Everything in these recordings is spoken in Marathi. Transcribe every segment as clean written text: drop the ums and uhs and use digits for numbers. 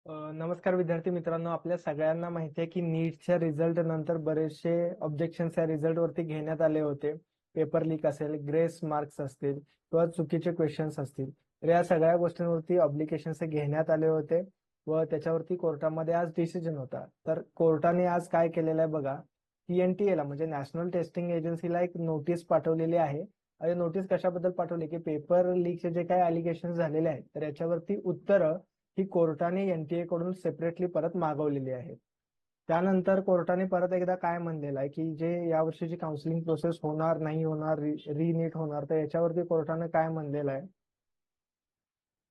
नमस्कार विद्यार्थी मित्रांनो, आपल्या सगळ्यांना माहिती आहे की नीटच्या रिझल्ट नंतर बरेचसे ऑब्जेक्शन्स या रिझल्ट वरती घेण्यात आले होते. पेपर लीक असेल, ग्रेस मार्क्स असतील किंवा चुकीचे क्वेश्चन्स असतील, तर या सगळ्या गोष्टींवरती ऑब्लिकेशन्स घेण्यात आले होते व त्याच्यावरती कोर्टामध्ये आज डिसिजन होता. तर कोर्टाने आज काय केलेलं आहे बघा, ला म्हणजे नॅशनल टेस्टिंग एजन्सीला एक नोटीस पाठवलेली आहे. आणि नोटीस कशाबद्दल पाठवली की पेपर लीकचे जे काही अलिगेशन झालेले आहेत तर याच्यावरती उत्तर ही कोर्टाने एनटीए कडून सेपरेटली परत मागवलेली आहे. त्यानंतर कोर्टाने परत एकदा काय म्हणलेलं आहे की जे यावर्षीची काउन्सिलिंग प्रोसेस होणार नाही होणार, रीनीट होणार, तर याच्यावरती कोर्टाने काय म्हणलेलं आहे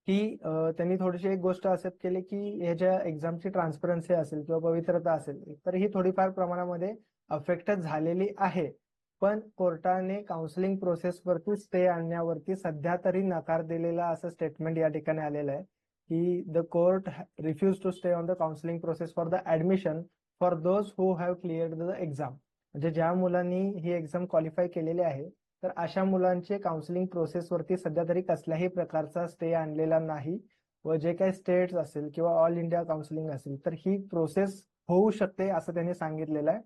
की त्यांनी थोडीशी एक गोष्ट एक्सेप्ट केली की ह्याच्या एक्झामची ट्रान्सपरन्सी असेल किंवा पवित्रता असेल तर ही थोडीफार प्रमाणामध्ये अफेक्ट झालेली आहे. पण कोर्टाने काउन्सिलिंग प्रोसेसवरती स्टे आणण्यावरती सध्या तरी नकार दिलेला असं स्टेटमेंट या ठिकाणी आलेलं आहे की the court refuse to stay on the counselling process for the admission for those who have cleared the exam. म्हणजे ज्या मुलांनी ही एक्झाम क्वालिफाय केलेली आहे तर अशा मुलांचे काउन्सिलिंग प्रोसेसवरती सध्या तरी कसल्याही प्रकारचा स्टे आणलेला नाही. व जे काही स्टेट्स असेल किंवा ऑल इंडिया काउन्सिलिंग असेल तर ही प्रोसेस होऊ शकते असं त्यांनी सांगितलेलं आहे.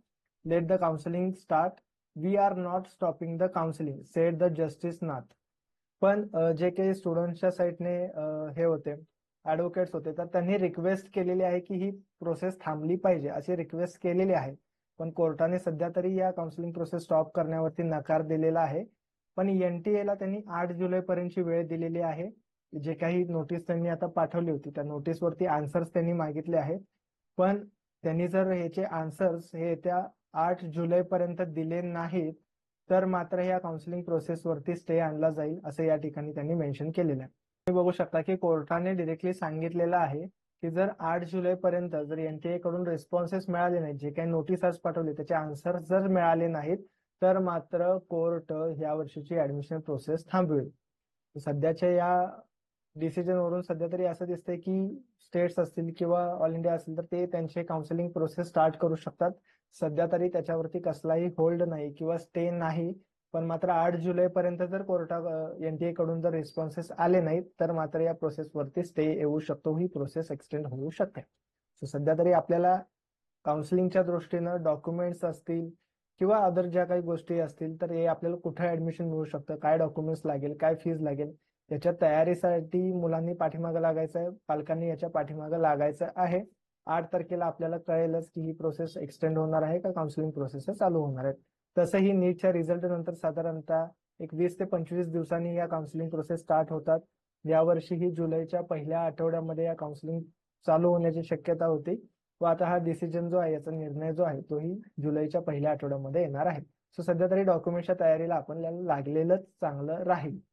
Let the counselling start, we are not stopping the counselling, said the justice Nath. पण जे काही स्टुडंटच्या साईडने हे होते, ऍडव्होकेट्स होते, तर त्यांनी रिक्वेस्ट केलेली आहे की ही प्रोसेस थांबली पाहिजे अशी रिक्वेस्ट केलेली आहे. पण कोर्टाने सध्या तरी या काउन्सिलिंग प्रोसेस स्टॉप करण्यावरती नकार दिलेला आहे. पण एनटीएला त्यांनी 8 जुलै पर्यंतची वेळ दिलेली आहे. जे काही नोटीस त्यांनी आता पाठवली होती त्या नोटीसवरती आन्सर्स त्यांनी मागितले आहेत. पण त्यांनी जर ह्याचे आन्सर्स हे येत्या 8 जुलै पर्यंत दिले नाहीत तर मात्र या काउन्सिलिंग प्रोसेसवरती स्टे आणला जाईल असं या ठिकाणी त्यांनी मेन्शन केलेलं आहे. तुम्ही बघू शकता की कोर्टाने डिरेक्टली सांगितलेलं आहे की जर 8 जुलै पर्यंत जर एनटीए कडून रिस्पॉन्सेस मिळाले नाहीत, जे काही नोटीस आज पाठवले त्याचे आन्सर जर मिळाले नाहीत तर मात्र कोर्ट या वर्षीची ऍडमिशन प्रोसेस थांबवेल. सध्याच्या या डिसिजन वरून सध्या तरी असं दिसतंय की स्टेट्स असतील किंवा ऑल इंडिया असेल तर ते त्यांचे काउन्सिलिंग प्रोसेस स्टार्ट करू शकतात. सध्या तरी त्याच्यावरती कसलाही होल्ड नाही किंवा स्टे नाही. पण मात्र 8 जुलै पर्यंत जर कोर्टा एनटीए कडून जर रिस्पॉन्सेस आले नाहीत तर मात्र या प्रोसेसवरती स्टे येऊ शकतो, ही प्रोसेस एक्सटेंड होऊ शकते. सो सध्या तरी आपल्याला काउन्सिलिंगच्या दृष्टीनं डॉक्युमेंट्स असतील किंवा अदर ज्या काही गोष्टी असतील तर हे आपल्याला कुठे ऍडमिशन मिळू शकतं, काय डॉक्युमेंट्स लागेल, काय फीज लागेल, याच्या तयारीसाठी मुलांनी पाठीमागं लागायचं आहे, पालकांनी याच्या पाठीमागं लागायचं आहे. 8 तारखेला आपल्याला कळेलच की ही प्रोसेस एक्सटेंड होणार आहे का काउन्सिलिंग प्रोसेस चालू होणार आहे. तसंही नीटच्या रिझल्ट नंतर साधारणतः एक 20 ते 25 दिवसांनी या काउन्सिलिंग प्रोसेस स्टार्ट होतात. यावर्षी ही जुलैच्या पहिल्या आठवड्यामध्ये या काउन्सिलिंग चालू होण्याची शक्यता होती व आता हा डिसिजन जो आहे, याचा निर्णय जो आहे तोही जुलैच्या पहिल्या आठवड्यामध्ये येणार आहे. सो सध्या तरी डॉक्युमेंटच्या तयारीला आपण लागलेलंच चांगलं राहील.